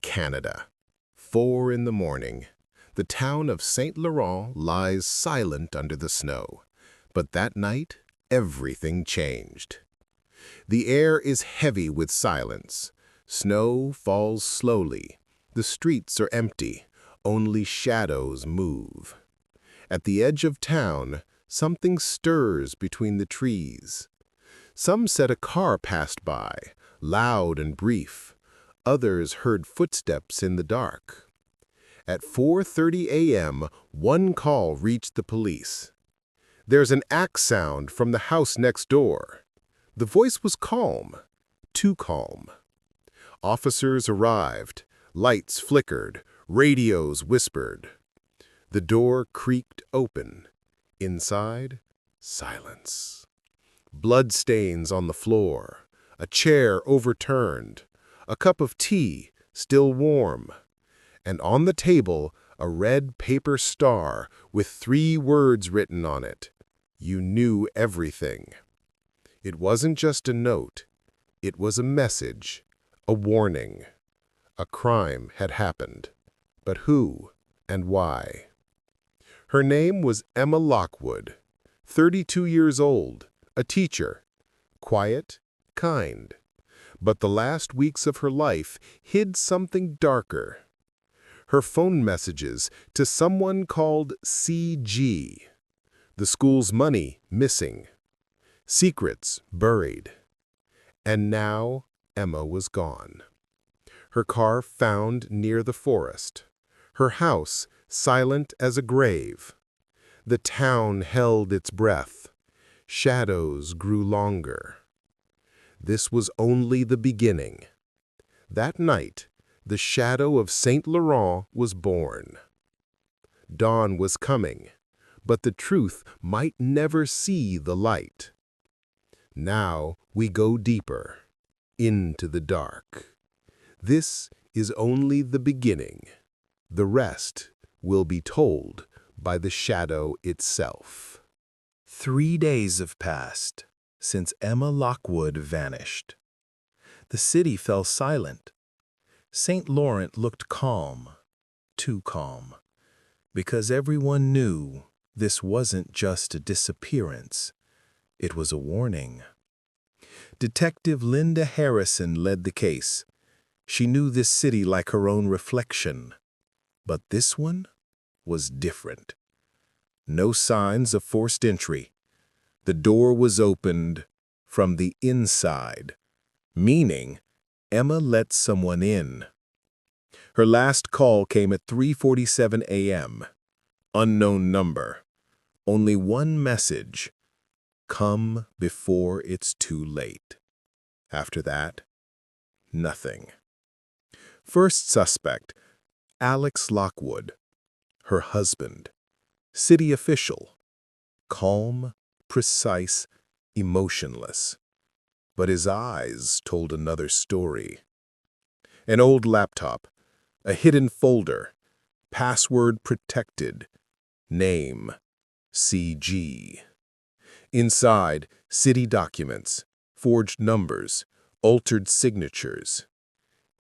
Canada. 4 in the morning. The town of Saint-Laurent lies silent under the snow. But that night, everything changed. The air is heavy with silence. Snow falls slowly. The streets are empty. Only shadows move. At the edge of town, something stirs between the trees. Some said a car passed by, loud and brief. Others heard footsteps in the dark. At 4:30 a.m., one call reached the police. "There's an axe sound from the house next door." The voice was calm, too calm. Officers arrived, lights flickered, radios whispered. The door creaked open. Inside, silence. Bloodstains on the floor, a chair overturned, a cup of tea still warm, and on the table a red paper star with 3 words written on it. You knew everything. It wasn't just a note. It was a message, a warning. A crime had happened. But who and why? Her name was Emma Lockwood, 32 years old, a teacher, quiet, kind. But the last weeks of her life hid something darker. Her phone messages to someone called CG. The school's money missing. Secrets buried. And now Emma was gone. Her car found near the forest. Her house silent as a grave. The town held its breath. Shadows grew longer. This was only the beginning. That night, the shadow of Saint-Laurent was born. Dawn was coming, but the truth might never see the light. Now we go deeper, into the dark. This is only the beginning. The rest will be told by the shadow itself. 3 days have passed since Emma Lockwood vanished. The city fell silent. Saint-Laurent looked calm, too calm, because everyone knew this wasn't just a disappearance. It was a warning. Detective Linda Harrison led the case. She knew this city like her own reflection. But this one was different. No signs of forced entry. The door was opened from the inside, meaning Emma let someone in. Her last call came at 3:47 a.m. Unknown number. Only one message. Come before it's too late. After that, nothing. First suspect, Alex Lockwood, her husband. City official. Calm, precise, emotionless. But his eyes told another story. An old laptop, a hidden folder, password protected, name, CG. Inside, city documents, forged numbers, altered signatures.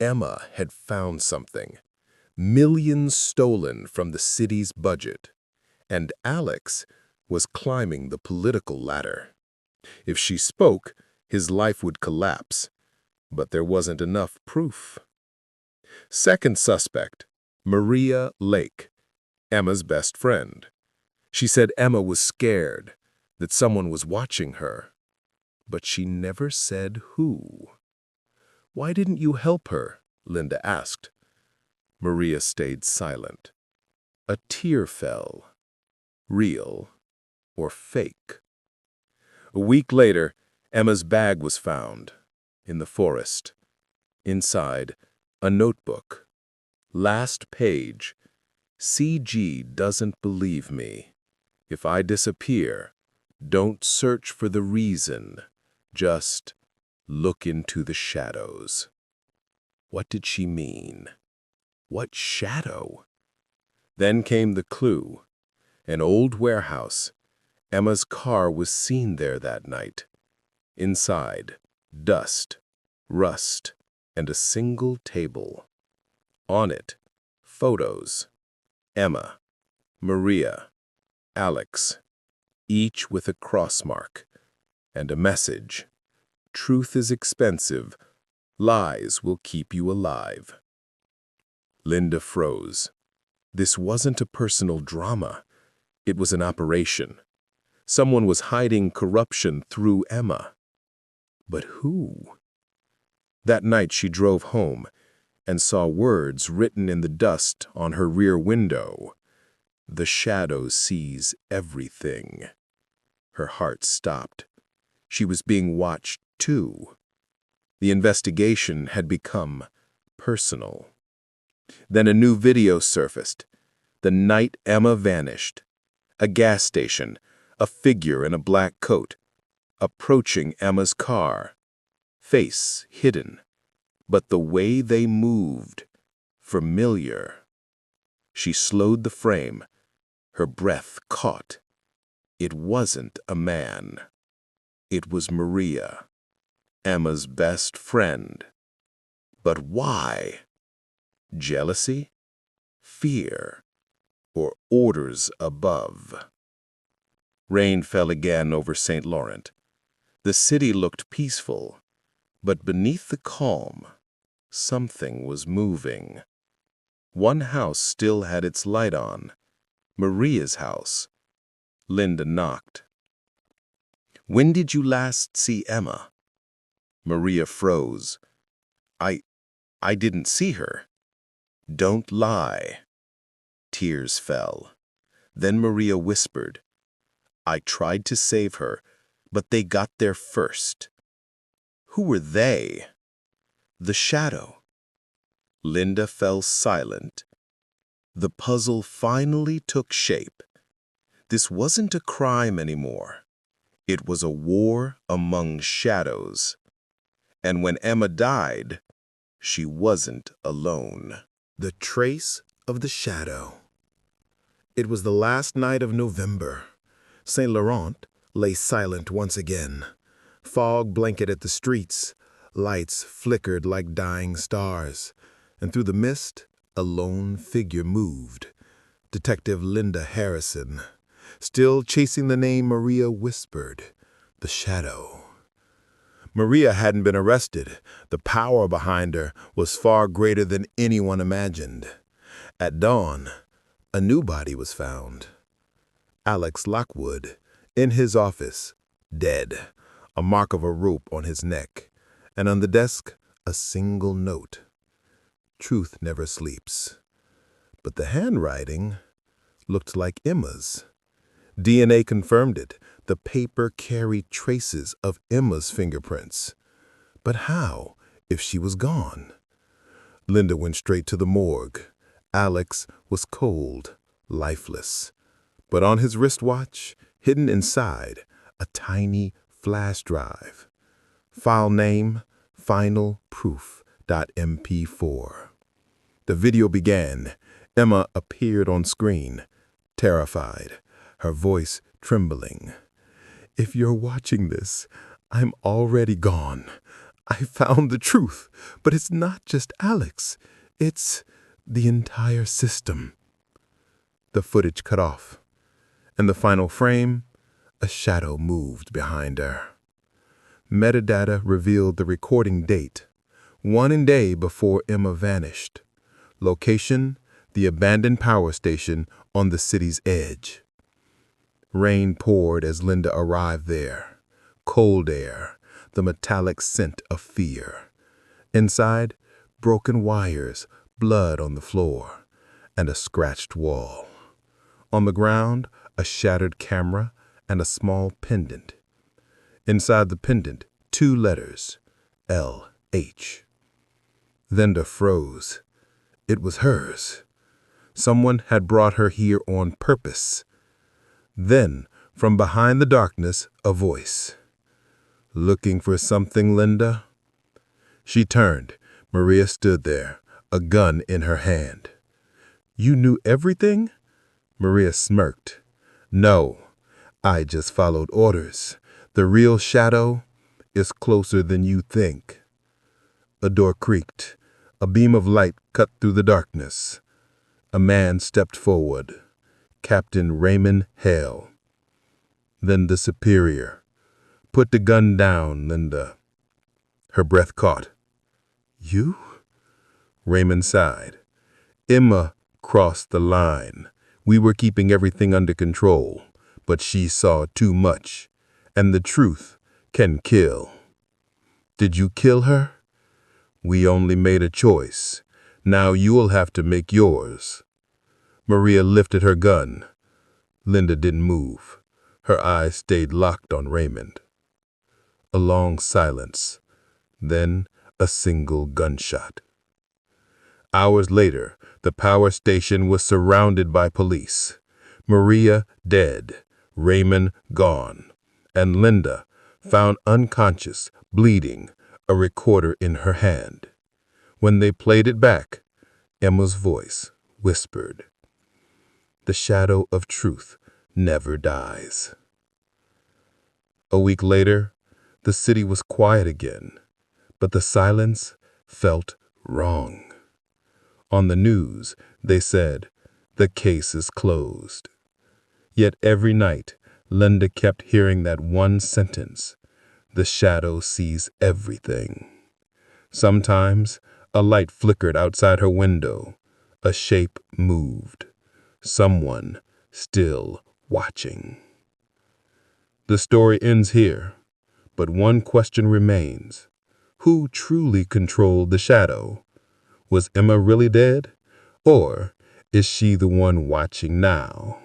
Emma had found something. Millions stolen from the city's budget. And Alex was climbing the political ladder. If she spoke, his life would collapse. But there wasn't enough proof. Second suspect, Maria Lake, Emma's best friend. She said Emma was scared, that someone was watching her. But she never said who. "Why didn't you help her?" Linda asked. Maria stayed silent. A tear fell. Real or fake? A week later, Emma's bag was found in the forest. Inside, a notebook. Last page. CG doesn't believe me. If I disappear, don't search for the reason. Just look into the shadows. What did she mean? What shadow? Then came the clue. An old warehouse. Emma's car was seen there that night. Inside, dust, rust, and a single table. On it, photos. Emma, Maria, Alex, each with a cross mark, and a message. Truth is expensive. Lies will keep you alive. Linda froze. This wasn't a personal drama. It was an operation. Someone was hiding corruption through Emma. But who? That night she drove home and saw words written in the dust on her rear window. The shadow sees everything. Her heart stopped. She was being watched too. The investigation had become personal. Then a new video surfaced. The night Emma vanished. A gas station, a figure in a black coat, approaching Emma's car. Face hidden, but the way they moved, familiar. She slowed the frame. Her breath caught. It wasn't a man. It was Maria, Emma's best friend. But why? Jealousy? Fear? Or orders above? Rain fell again over Saint-Laurent. The city looked peaceful, but beneath the calm, something was moving. One house still had its light on, Maria's house. Linda knocked. "When did you last see Emma?" Maria froze. I didn't see her." "Don't lie." Tears fell. Then Maria whispered, "I tried to save her, but they got there first." "Who were they?" "The shadow." Linda fell silent. The puzzle finally took shape. This wasn't a crime anymore. It was a war among shadows. And when Emma died, she wasn't alone. The trace of the shadow. It was the last night of November. Saint-Laurent lay silent once again. Fog blanketed the streets. Lights flickered like dying stars. And through the mist, a lone figure moved. Detective Linda Harrison. Still chasing the name Maria whispered. The shadow. Maria hadn't been arrested. The power behind her was far greater than anyone imagined. At dawn, a new body was found. Alex Lockwood, in his office, dead, a mark of a rope on his neck, and on the desk, a single note. Truth never sleeps. But the handwriting looked like Emma's. DNA confirmed it. The paper carried traces of Emma's fingerprints. But how, if she was gone? Linda went straight to the morgue. Alex was cold, lifeless. But on his wristwatch, hidden inside, a tiny flash drive. File name, finalproof.mp4. The video began. Emma appeared on screen, terrified, her voice trembling. "If you're watching this, I'm already gone. I found the truth, but it's not just Alex. It's the entire system." The footage cut off. In the final frame, a shadow moved behind her. Metadata revealed the recording date, 1 day before Emma vanished. Location, the abandoned power station on the city's edge. Rain poured as Linda arrived there. Cold air, the metallic scent of fear. Inside, broken wires, blood on the floor, and a scratched wall. On the ground, a shattered camera and a small pendant. Inside the pendant, 2 letters, L.H. Linda froze. It was hers. Someone had brought her here on purpose. Then, from behind the darkness, a voice. "Looking for something, Linda?" She turned. Maria stood there, a gun in her hand. "You knew everything?" Maria smirked. "No, I just followed orders. The real shadow is closer than you think." A door creaked. A beam of light cut through the darkness. A man stepped forward, Captain Raymond Hale. Then the superior. Put the gun down, Linda. Her breath caught. You? Raymond sighed. Emma crossed the line. We were keeping everything under control, but she saw too much, and the truth can kill. Did you kill her? We only made a choice. Now you'll have to make yours. Maria lifted her gun. Linda didn't move. Her eyes stayed locked on Raymond. A long silence, then a single gunshot. Hours later, the power station was surrounded by police. Maria dead, Raymond gone, and Linda found unconscious, bleeding, a recorder in her hand. When they played it back, Emma's voice whispered, "The shadow of truth never dies." A week later, the city was quiet again, but the silence felt wrong. On the news, they said, "The case is closed." Yet every night, Linda kept hearing that one sentence, "The shadow sees everything." Sometimes, a light flickered outside her window. A shape moved. Someone still watching. The story ends here, but one question remains. Who truly controlled the shadow? Was Emma really dead? Or is she the one watching now?